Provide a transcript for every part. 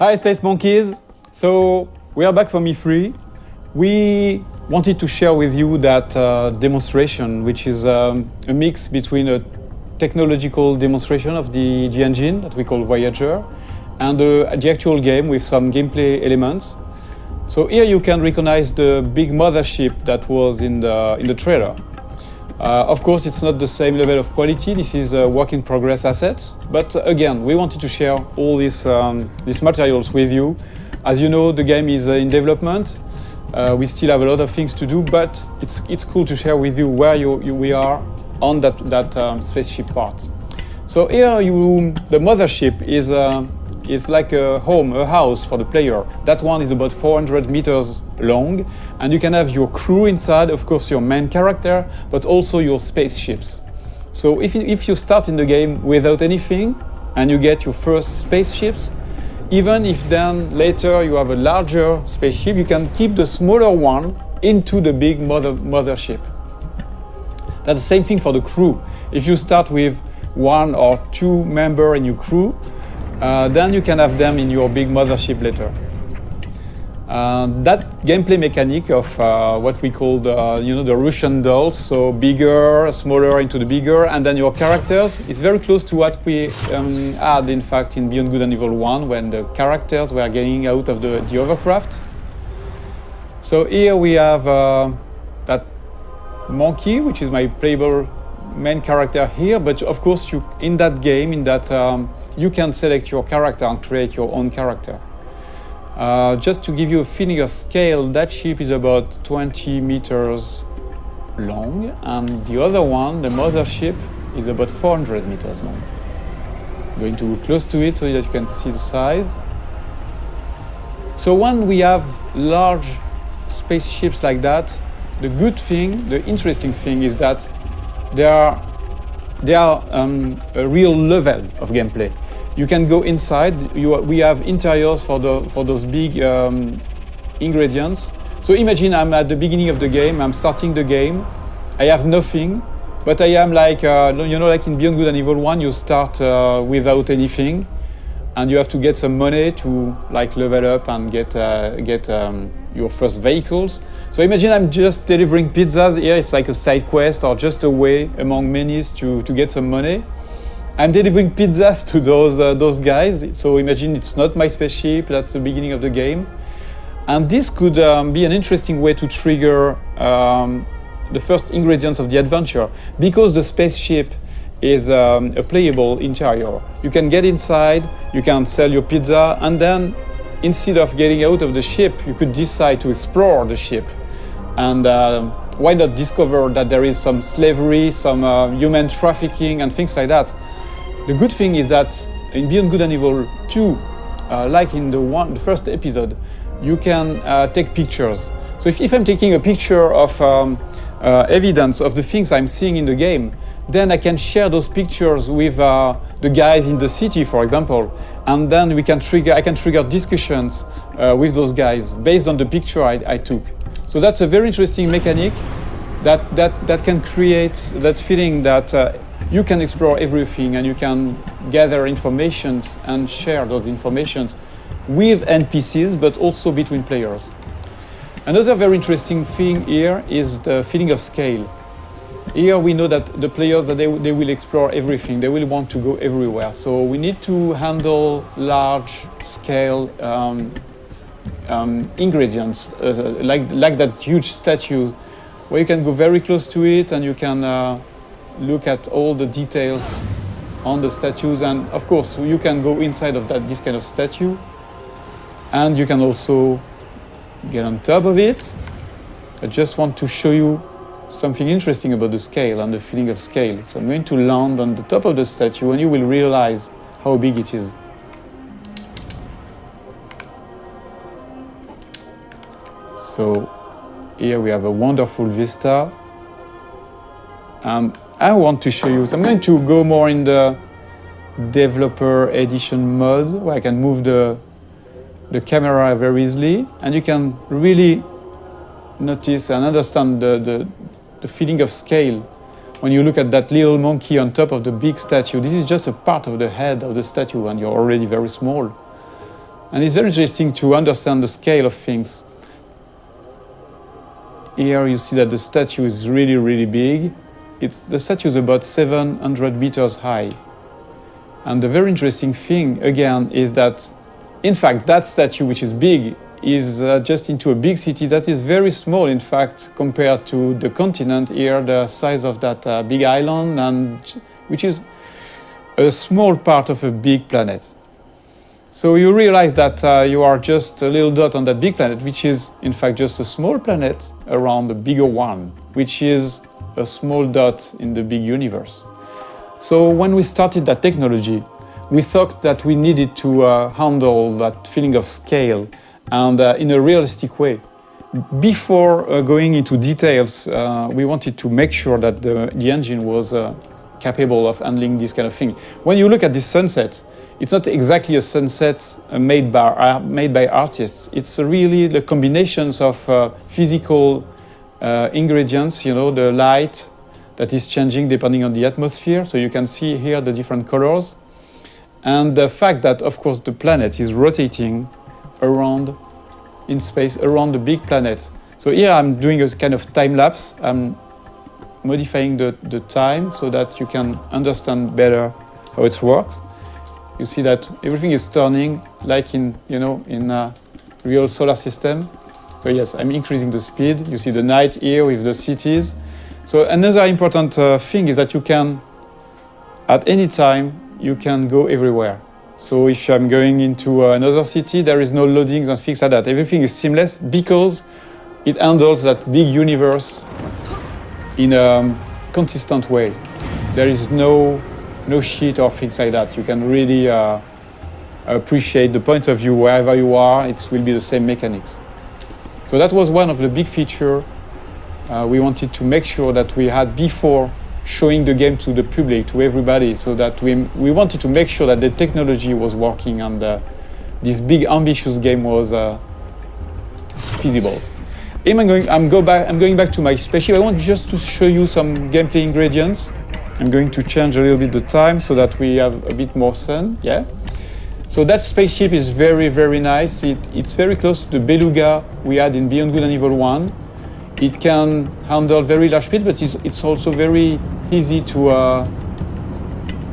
Hi Space Monkeys! So we are back from E3. We wanted to share with you that demonstration, which is a mix between a technological demonstration of the engine that we call Voyager and the actual game with some gameplay elements. So here you can recognize the big mothership that was in the trailer. Of course, it's not the same level of quality. This is a work in progress assets. But again, we wanted to share all these materials with you. As you know, the game is in development. We still have a lot of things to do, but it's cool to share with you where we are on that spaceship part. So here, the mothership is like a home, a house for the player. That one is about 400 meters long, and you can have your crew inside, of course your main character, but also your spaceships. So if you start in the game without anything, and you get your first spaceships, even if then later you have a larger spaceship, you can keep the smaller one into the big mothership. That's the same thing for the crew. If you start with one or two members in your crew, then you can have them in your big mothership later. That gameplay mechanic of what we call the Russian dolls, so bigger, smaller into the bigger, and then your characters, is very close to what we had in fact in Beyond Good and Evil 1 when the characters were getting out of the hovercraft. So here we have that monkey, which is my playable main character here, but of course in that game, you can select your character and create your own character. Just to give you a feeling of scale, that ship is about 20 meters long, and the other one, the mothership, is about 400 meters long. I'm going to go close to it so that you can see the size. So when we have large spaceships like that, the good thing, the interesting thing is that they are a real level of gameplay. You can go inside. We have interiors for those big ingredients. So imagine I'm at the beginning of the game. I'm starting the game. I have nothing, but I am like like in Beyond Good and Evil 1, you start without anything, and you have to get some money to like level up and get your first vehicles. So imagine I'm just delivering pizzas. Here it's like a side quest or just a way among many to get some money. I'm delivering pizzas to those guys. So imagine it's not my spaceship. That's the beginning of the game, and this could be an interesting way to trigger the first ingredients of the adventure, because the spaceship is a playable interior. You can get inside, you can sell your pizza, and then instead of getting out of the ship, you could decide to explore the ship. And why not discover that there is some slavery, some human trafficking and things like that. The good thing is that in Beyond Good and Evil 2, like in the first episode, you can take pictures. So if I'm taking a picture of evidence of the things I'm seeing in the game, then I can share those pictures with the guys in the city, for example, and then I can trigger discussions with those guys based on the picture I took. So that's a very interesting mechanic that can create that feeling that you can explore everything and you can gather informations and share those informations with NPCs, but also between players. Another very interesting thing here is the feeling of scale. Here we know that the players, that they will explore everything, they will want to go everywhere. So we need to handle large scale ingredients, like that huge statue, where you can go very close to it and you can look at all the details on the statues. And of course you can go inside of this kind of statue, and you can also get on top of it. I just want to show you something interesting about the scale and the feeling of scale. So I'm going to land on the top of the statue and you will realize how big it is. So here we have a wonderful vista, and I want to show you, so I'm going to go more in the developer edition mode, where I can move the camera very easily, and you can really notice and understand the feeling of scale when you look at that little monkey on top of the big statue. This is just a part of the head of the statue, and you're already very small. And it's very interesting to understand the scale of things. Here you see that the statue is really, really big. The statue is about 700 meters high. And the very interesting thing, again, is that, in fact, that statue, which is big, is just into a big city that is very small, in fact, compared to the continent here, the size of that big island, and which is a small part of a big planet. So you realize that you are just a little dot on that big planet, which is, in fact, just a small planet around a bigger one, which is a small dot in the big universe. So when we started that technology, we thought that we needed to handle that feeling of scale and in a realistic way. Before going into details, we wanted to make sure that the engine was capable of handling this kind of thing. When you look at this sunset, it's not exactly a sunset made by artists. It's really the combinations of physical ingredients, you know, the light that is changing depending on the atmosphere. So you can see here the different colors. And the fact that, of course, the planet is rotating around in space, around the big planet. So here I'm doing a kind of time lapse. I'm modifying the time so that you can understand better how it works. You see that everything is turning like in a real solar system. So yes, I'm increasing the speed. You see the night here with the cities. So another important thing is that you can, at any time, you can go everywhere. So if I'm going into another city, there is no loadings and things like that. Everything is seamless because it handles that big universe in a consistent way. There is no shit or things like that. You can really appreciate the point of view wherever you are. It will be the same mechanics. So that was one of the big features we wanted to make sure that we had before showing the game to the public, to everybody, so that we wanted to make sure that the technology was working and this big ambitious game was feasible. I'm going back to my spaceship. I want just to show you some gameplay ingredients. I'm going to change a little bit the time so that we have a bit more sun. Yeah. So that spaceship is very, very nice. It's very close to the Beluga we had in Beyond Good and Evil 1. It can handle very large speed, but it's also very easy to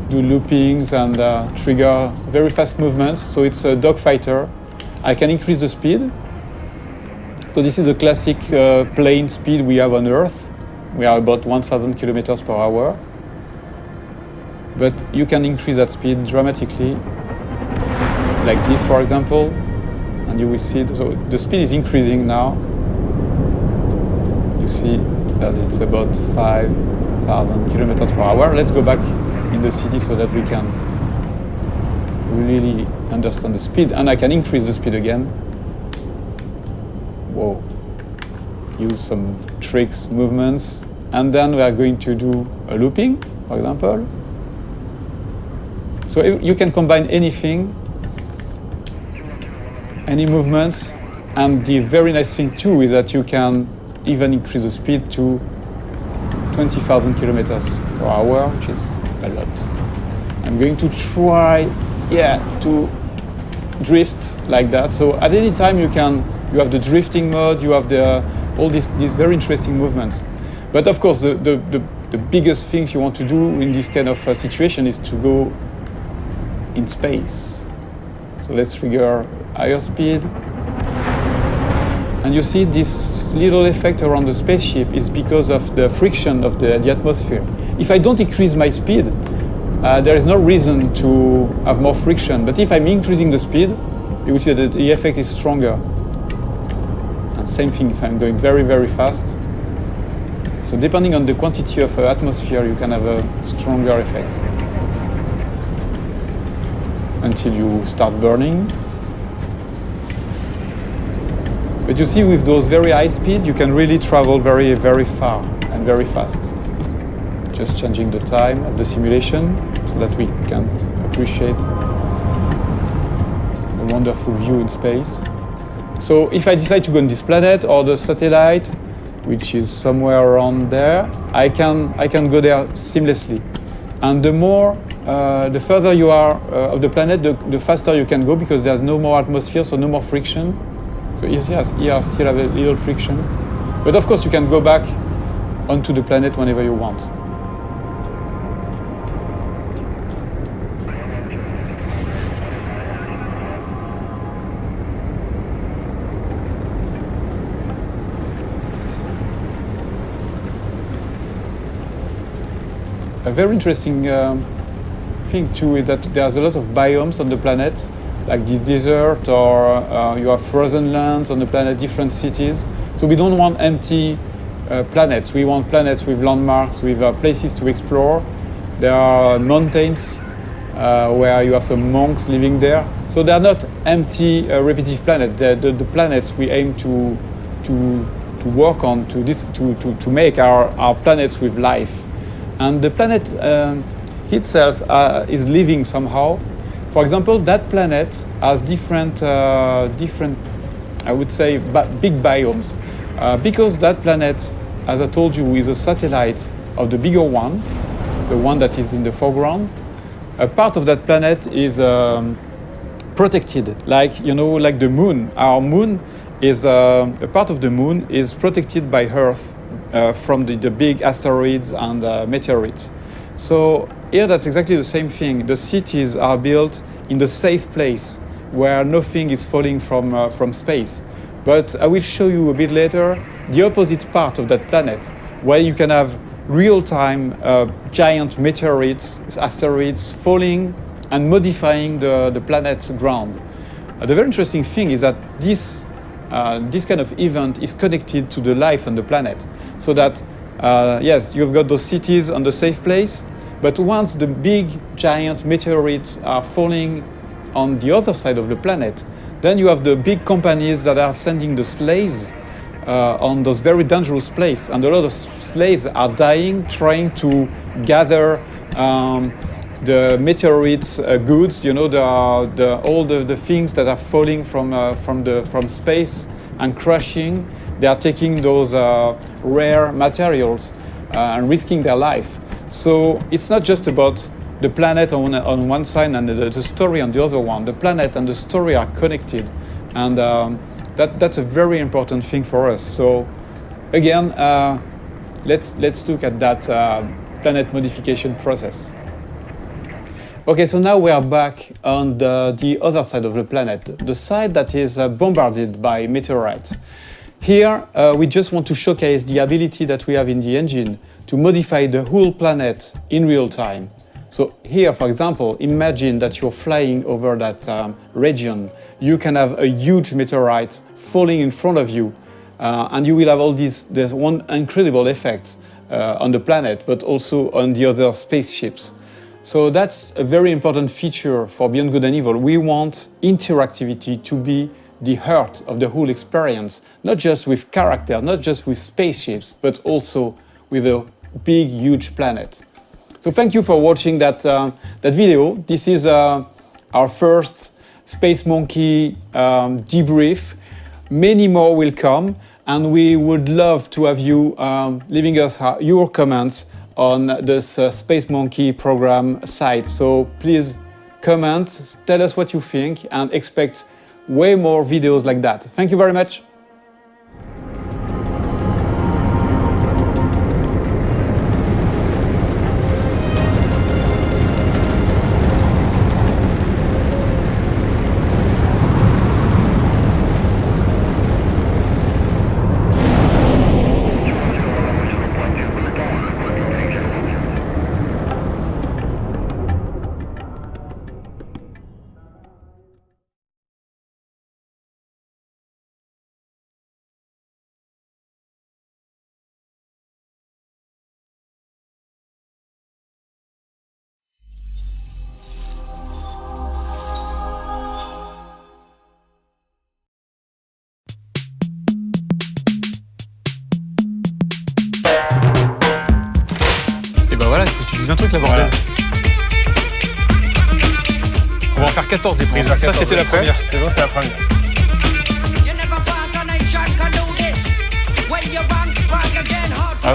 do loopings and trigger very fast movements. So it's a dogfighter. I can increase the speed. So this is a classic plane speed we have on Earth. We are about 1,000 kilometers per hour. But you can increase that speed dramatically, like this, for example, and you will see it. So the speed is increasing now. You see that it's about 5,000 kilometers per hour. Let's go back in the city so that we can really understand the speed. And I can increase the speed again. Whoa. Use some tricks, movements. And then we are going to do a looping, for example. So you can combine anything, any movements. And the very nice thing too is that you can even increase the speed to 20,000 kilometers per hour, which is a lot. I'm going to try, to drift like that. So at any time you have the drifting mode, you have all these very interesting movements. But of course, the biggest things you want to do in this kind of situation is to go in space. So let's trigger higher speed. And you see this little effect around the spaceship is because of the friction of the atmosphere. If I don't increase my speed, there is no reason to have more friction. But if I'm increasing the speed, you will see that the effect is stronger. And same thing if I'm going very, very fast. So depending on the quantity of atmosphere, you can have a stronger effect. Until you start burning. But you see, with those very high speed, you can really travel very, very far and very fast. Just changing the time of the simulation so that we can appreciate a wonderful view in space. So if I decide to go on this planet or the satellite, which is somewhere around there, I can go there seamlessly. And the more the further you are of the planet, the faster you can go because there's no more atmosphere, so no more friction. So yes, here still have a little friction. But of course you can go back onto the planet whenever you want. A very interesting thing too is that there's a lot of biomes on the planet, like this desert, or you have frozen lands on the planet, different cities. So we don't want empty planets. We want planets with landmarks, with places to explore. There are mountains where you have some monks living there. So they are not empty, repetitive planets. The planets we aim to work on, to make our planets with life. And the planet itself is living somehow. For example, that planet has different, I would say, big biomes. Because that planet, as I told you, is a satellite of the bigger one, the one that is in the foreground. A part of that planet is protected, like the moon. Our moon is a part of the moon is protected by Earth. From the big asteroids and meteorites. So here that's exactly the same thing. The cities are built in the safe place where nothing is falling from space. But I will show you a bit later the opposite part of that planet, where you can have real-time giant meteorites, asteroids falling and modifying the planet's ground. The very interesting thing is that this kind of event is connected to the life on the planet. So that, yes, you've got those cities on the safe place, but once the big, giant meteorites are falling on the other side of the planet, then you have the big companies that are sending the slaves on those very dangerous places. And a lot of slaves are dying trying to gather the meteorites goods, all the things that are falling from space and crashing. They are taking those rare materials and risking their life. So it's not just about the planet on one side and the story on the other one. The planet and the story are connected, and that's a very important thing for us. So again, let's look at that planet modification process. Okay, so now we are back on the other side of the planet, the side that is bombarded by meteorites. Here, we just want to showcase the ability that we have in the engine to modify the whole planet in real time. So here, for example, imagine that you're flying over that region. You can have a huge meteorite falling in front of you, and you will have all these one incredible effects on the planet, but also on the other spaceships. So that's a very important feature for Beyond Good and Evil. We want interactivity to be the heart of the whole experience, not just with characters, not just with spaceships, but also with a big, huge planet. So thank you for watching that video. This is our first Space Monkey debrief. Many more will come, and we would love to have you leaving us your comments on this Space Monkey program site. So please comment, tell us what you think, and expect way more videos like that. Thank you very much. Voilà, il faut que tu dises un truc là, bordel. On va en faire 14 des prises. Ça, c'était la première. C'est bon, c'est la première.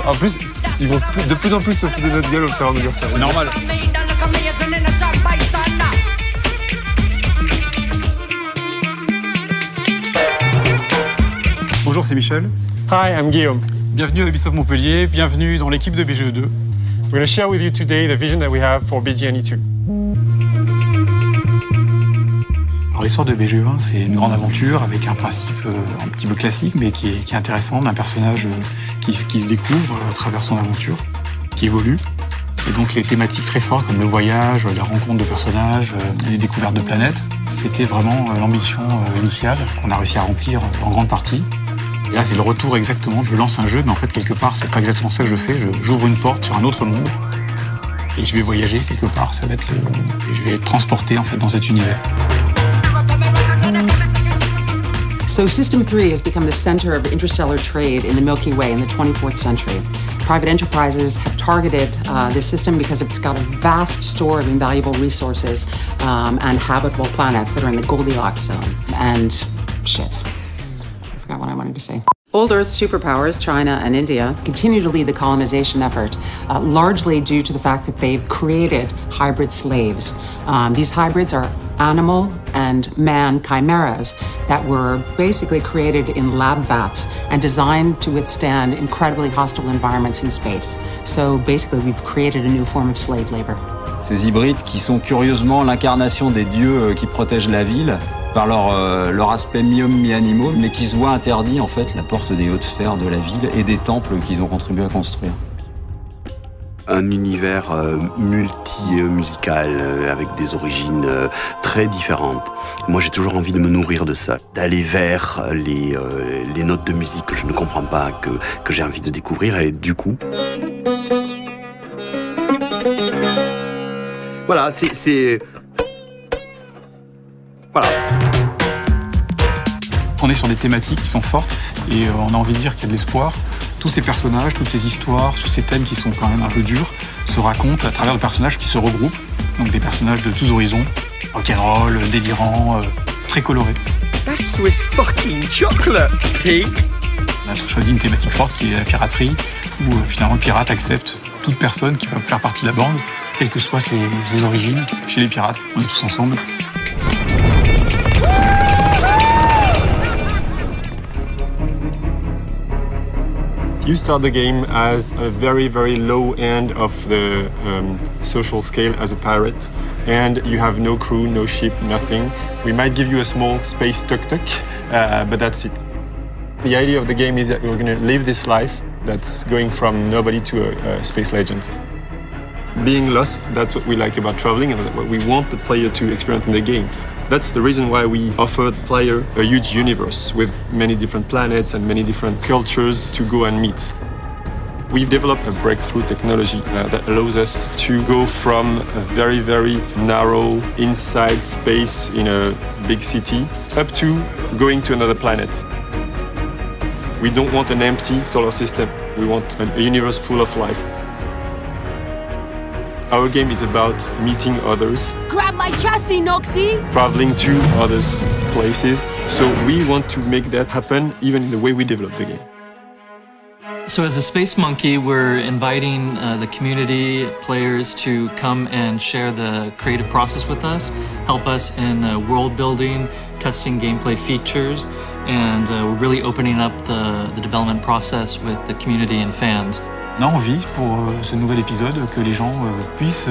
En plus, ils vont de plus en plus se foutre de notre gueule au fur et à mesure. C'est normal. Bonjour, c'est Michel. Hi, I'm Guillaume. Bienvenue à Ubisoft Montpellier, bienvenue dans l'équipe de BGE2. We're going to share with you today the vision that we have for BGNE2. Alors l'histoire de BGE1, c'est une grande aventure avec un principe un petit peu classique, mais qui est intéressant, d'un personnage qui se découvre à travers son aventure, qui évolue. Et donc les thématiques très fortes comme le voyage, la rencontre de personnages, les découvertes de planètes, c'était vraiment l'ambition initiale qu'on a réussi à remplir en grande partie. Et là c'est le retour exactement, je lance un jeu, mais en fait quelque part c'est pas exactement ça que je fais, j'ouvre une porte sur un autre monde et je vais voyager quelque part, ça va être je vais être transporté en fait dans cet univers. So System 3 has become the center of interstellar trade in the Milky Way in the 24th century. Private enterprises have targeted this system because it's got a vast store of invaluable resources and habitable planets that are in the Goldilocks zone. And shit, I forgot what I wanted to say. Old Earth superpowers, China and India, continue to lead the colonization effort, largely due to the fact that they've created hybrid slaves. These hybrids are animal and man chimeras that were basically created in lab vats and designed to withstand incredibly hostile environments in space. So basically, we've created a new form of slave labor. Ces hybrides qui sont curieusement l'incarnation des dieux qui protègent la ville par leur aspect mi-homme, mi-animaux, mais qui se voient interdits en fait la porte des hautes sphères de la ville et des temples qu'ils ont contribué à construire. Un univers multi-musical avec des origines très différentes. Moi, j'ai toujours envie de me nourrir de ça, d'aller vers les notes de musique que je ne comprends pas, que j'ai envie de découvrir, et du coup... Voilà, c'est... Voilà. On est sur des thématiques qui sont fortes et on a envie de dire qu'il y a de l'espoir. Tous ces personnages, toutes ces histoires, tous ces thèmes qui sont quand même un peu durs se racontent à travers des personnages qui se regroupent. Donc des personnages de tous horizons, rock'n'roll, délirants, très colorés. That's Swiss fucking chocolate, pig. On a choisi une thématique forte qui est la piraterie, où finalement le pirate accepte toute personne qui va faire partie de la bande, quelles que soient ses origines. Chez les pirates, on est tous ensemble. You start the game as a very, very low end of the social scale as a pirate, and you have no crew, no ship, nothing. We might give you a small space tuk-tuk, but that's it. The idea of the game is that you're going to live this life that's going from nobody to a space legend. Being lost, that's what we like about traveling and what we want the player to experience in the game. That's the reason why we offer the player a huge universe with many different planets and many different cultures to go and meet. We've developed a breakthrough technology that allows us to go from a very, very narrow inside space in a big city up to going to another planet. We don't want an empty solar system. We want a universe full of life. Our game is about meeting others. Grab my chassis, Noxie! Traveling to other places. So we want to make that happen even in the way we develop the game. So as a Space Monkey, we're inviting the community players to come and share the creative process with us, help us in world building, testing gameplay features, and we're really opening up the development process with the community and fans. On a envie, pour ce nouvel épisode, que les gens puissent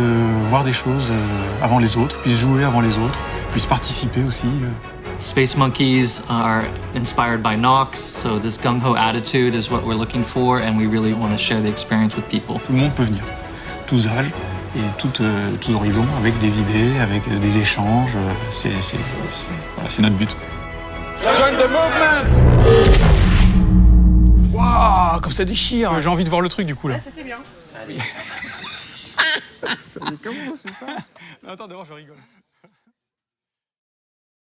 voir des choses avant les autres, puissent jouer avant les autres, puissent participer aussi. Space Monkeys are inspired by Nox, so this gung-ho attitude is what we're looking for, and we really want to share the experience with people. Tout le monde peut venir, tous âges et tous horizons, avec des idées, avec des échanges. C'est notre but. Join the movement! Waouh, comme ça déchire. J'ai envie de voir le truc du coup là. C'était bien. Comment c'est ça? Non, attends, d'abord je rigole.